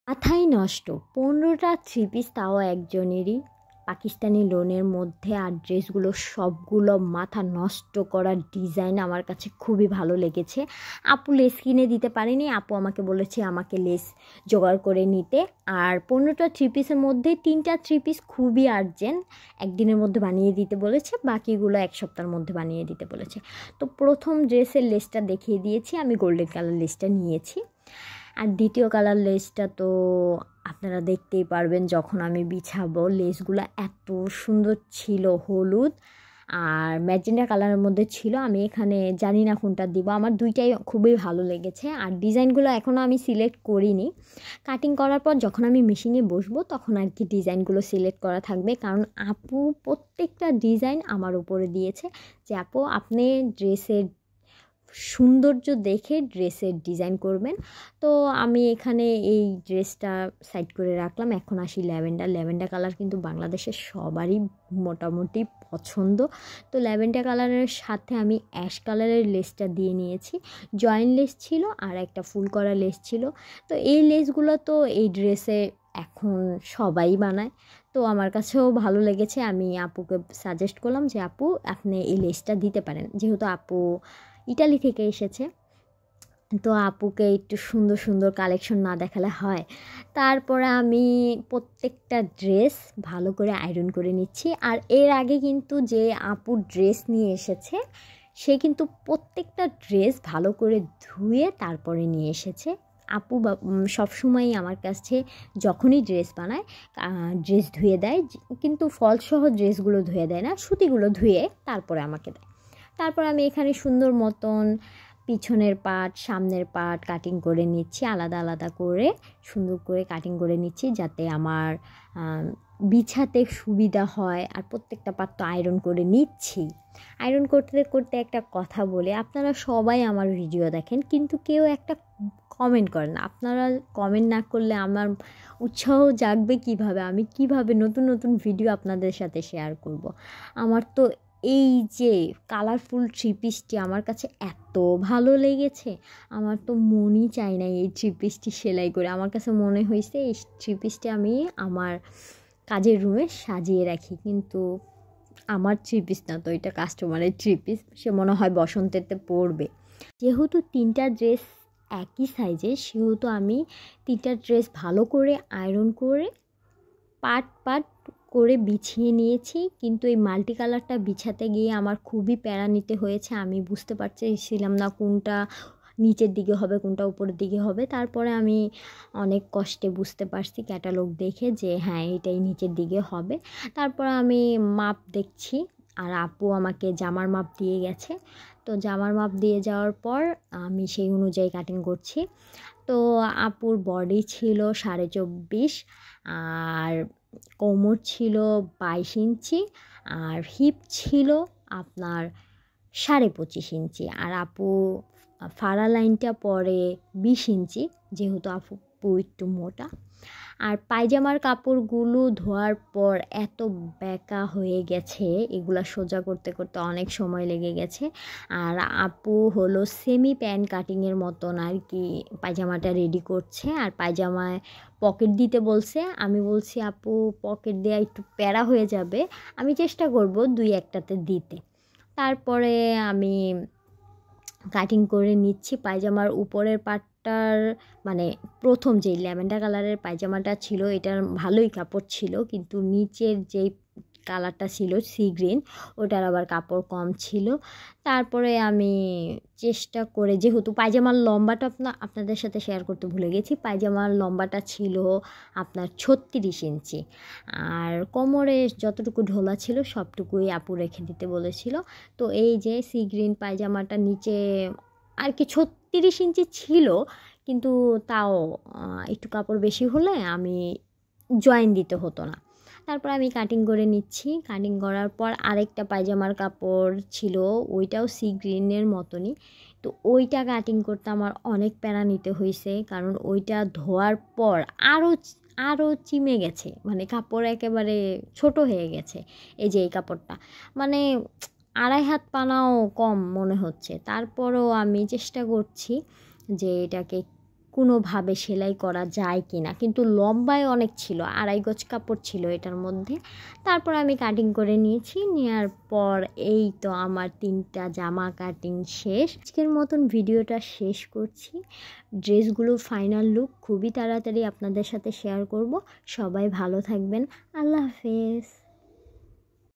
মাথাই নষ্ট 15টা three piece, তাও একজনেরই। পাকিস্তানি লোনের মধ্যে আর ড্রেসগুলো সবগুলো মাথা নষ্ট করা ডিজাইন আমার কাছে খুবই ভালো লেগেছে। আপু লেস কিনে দিতে পারেনি, আপু আমাকে বলেছে আমাকে লেস জোগাড় করে নিতে। আর 15টা থ্রি পিসের মধ্যে 3টা থ্রি পিস খুবই আর্জেন্ট, একদিনের মধ্যে বানিয়ে দিতে বলেছে, বাকিগুলো এক সপ্তাহের মধ্যে বানিয়ে দিতে বলেছে। তো প্রথম ড্রেসের লেসটা দেখিয়ে দিয়েছি, আমি গোল্ডেন কালার লেসটা নিয়েছি। আর দ্বিতীয় কালার লেসটা তো আপনারা দেখতেই পারবেন যখন আমি বিছাবো। লেসগুলো এত সুন্দর ছিল, হলুদ আর ম্যাজেন্ডা কালারের মধ্যে ছিল। আমি এখানে জানি না কোনটা দিব, আমার দুইটাই খুবই ভালো লেগেছে। আর ডিজাইনগুলো এখনও আমি সিলেক্ট করিনি, কাটিং করার পর যখন আমি মেশিনে বসবো তখন আর কি ডিজাইনগুলো সিলেক্ট করা থাকবে। কারণ আপু প্রত্যেকটা ডিজাইন আমার উপরে দিয়েছে যে আপু আপনি ড্রেসের সৌন্দর্য দেখে ড্রেসের ডিজাইন করবেন। তো আমি এখানে এই ড্রেসটা সাইড করে রাখলাম। এখন আসি ল্যাভেন্ডার কালার কিন্তু বাংলাদেশের সবারই মোটামুটি পছন্দ। তো ল্যাভেন্ডার কালারের সাথে আমি অ্যাশ কালারের লেসটা দিয়ে নিয়েছি। জয়েন্ট লেস ছিল আর একটা ফুল করা লেস ছিল। তো এই লেসগুলো তো এই ড্রেসে এখন সবাই বানায়, তো আমার কাছেও ভালো লেগেছে। আমি আপুকে সাজেস্ট করলাম যে আপু আপনি এই লেসটা দিতে পারেন, যেহেতু আপু ইটালি থেকে এসেছে, তো আপুকে একটু সুন্দর সুন্দর কালেকশন না দেখালে হয়। তারপরে আমি প্রত্যেকটা ড্রেস ভালো করে আয়রন করে নিচ্ছি। আর এর আগে কিন্তু যে আপু ড্রেস নিয়ে এসেছে সে কিন্তু প্রত্যেকটা ড্রেস ভালো করে ধুয়ে তারপরে নিয়ে এসেছে। আপু সবসময়ই আমার কাছে যখনই ড্রেস বানায় ড্রেস ধুয়ে দেয়, কিন্তু ফলসহ ড্রেসগুলো ধুয়ে দেয় না, সুতিগুলো ধুয়ে তারপরে আমাকে দেয়। তারপর আমি এখানে সুন্দর মতন পিছনের পার্ট সামনের পার্ট কাটিং করে নিচ্ছি, আলাদা আলাদা করে সুন্দর করে কাটিং করে নিচ্ছি যাতে আমার বিছাতে সুবিধা হয়। আর প্রত্যেকটা পার্ট তো আয়রন করে নিচ্ছি। আয়রন করতে করতে একটা কথা বলে, আপনারা সবাই আমার ভিডিও দেখেন কিন্তু কেউ একটা কমেন্ট করেন না। আপনারা কমেন্ট না করলে আমার উৎসাহ জাগবে কিভাবে, আমি কিভাবে নতুন নতুন ভিডিও আপনাদের সাথে শেয়ার করব। আমার তো এই যে কালারফুল থ্রি পিসটি আমার কাছে এত ভালো লেগেছে, আমার তো মনই চাই না এই থ্রি পিসটি সেলাই করে। আমার কাছে মনে হয়েছে এই থ্রি পিসটি আমি আমার কাজের রুমে সাজিয়ে রাখি, কিন্তু আমার থ্রি পিস না তো, এটা কাস্টমারের থ্রি পিস, সে মনে হয় বসন্তেতে পরবে। যেহেতু 3টা ড্রেস একই সাইজের, সেহেতু আমি 3টা ড্রেস ভালো করে আয়রন করে পার্ট পার্ট করে বিছিয়ে নিয়েছি। কিন্তু এই মাল্টি কালারটা বিছাতে গিয়ে আমার খুবই প্যারা নিতে হয়েছে। আমি বুঝতে পারছিলাম না কোনটা নিচের দিকে হবে কোনটা উপরের দিকে হবে। তারপরে আমি অনেক কষ্টে বুঝতে পারছি ক্যাটালগ দেখে যে হ্যাঁ এটাই নিচের দিকে হবে। তারপর আমি মাপ দেখছি আর আপু আমাকে জামার মাপ দিয়ে গেছে। তো জামার মাপ দিয়ে যাওয়ার পর আমি সেই অনুযায়ী কাটিং করছি। তো আপুর বডি ছিল 24.5, আর কোমর ছিল 22 ইঞ্চি, আর হিপ ছিল আপনার 25.5 ইঞ্চি। আর আপু ফাড়া লাইনটা পরে 20 ইঞ্চি, যেহেতু আপু একটু মোটা। আর পায়জামার কাপড়গুলো ধোয়ার পর এত বেঁকা হয়ে গেছে, এগুলা সোজা করতে করতে অনেক সময় লেগে গেছে। আর আপু হলো সেমি প্যান্ট কাটিংয়ের মতন আর কি পায়জামাটা রেডি করছে। আর পায়জামায় পকেট দিতে বলছে, আমি বলছি আপু পকেট দেওয়া একটু প্যারা হয়ে যাবে, আমি চেষ্টা করব 2-1টাতে দিতে। তারপরে আমি কাটিং করে নিচ্ছি পায়জামার উপরের পার্টটার, মানে প্রথম যেই ল্যাভেন্ডার কালারের পায়জামাটা ছিল এটার ভালোই কাপড় ছিল, কিন্তু নিচের যেই কালারটা ছিল সি গ্রিন ওটার আবার কাপড় কম ছিল। তারপরে আমি চেষ্টা করে, যেহেতু পায়জামার লম্বাটা আপনাদের সাথে শেয়ার করতে ভুলে গেছি, পায়জামার লম্বাটা ছিল আপনার 36 ইঞ্চি, আর কোমরে যতটুকু ঢোলা ছিল সবটুকুই আপু রেখে দিতে বলেছিল। তো এই যে সি গ্রিন পায়জামাটা নিচে আর কি 36 ইঞ্চি ছিল, কিন্তু তাও একটু কাপড় বেশি হলে আমি জয়েন দিতে হতো না। তারপর আমি কাটিং করে নিচ্ছি। কাটিং করার পর আরেকটা পায়জামার কাপড় ছিল, ওইটাও সি গ্রিনের মতনই। তো ওইটা কাটিং করতে আমার অনেক প্যারা নিতে হয়েছে, কারণ ওইটা ধোয়ার পর আরও চিমে গেছে, মানে কাপড় একেবারে ছোট হয়ে গেছে। এই যে এই কাপড়টা মানে 2.5 হাত পানাও কম মনে হচ্ছে। তারপরও আমি চেষ্টা করছি যে এটাকে কোনোভাবে সেলাই করা যায় কি না, কিন্তু লম্বায় অনেক ছিল, 2.5 গজ কাপড় ছিল এটার মধ্যে। তারপর আমি কাটিং করে নিয়েছি, নেওয়ার পর এই তো আমার 3টা জামা কাটিং শেষ। আজকের মতন ভিডিওটা শেষ করছি। ড্রেসগুলো ফাইনাল লুক খুবই তাড়াতাড়ি আপনাদের সাথে শেয়ার করব। সবাই ভালো থাকবেন। আল্লাহ হাফেজ।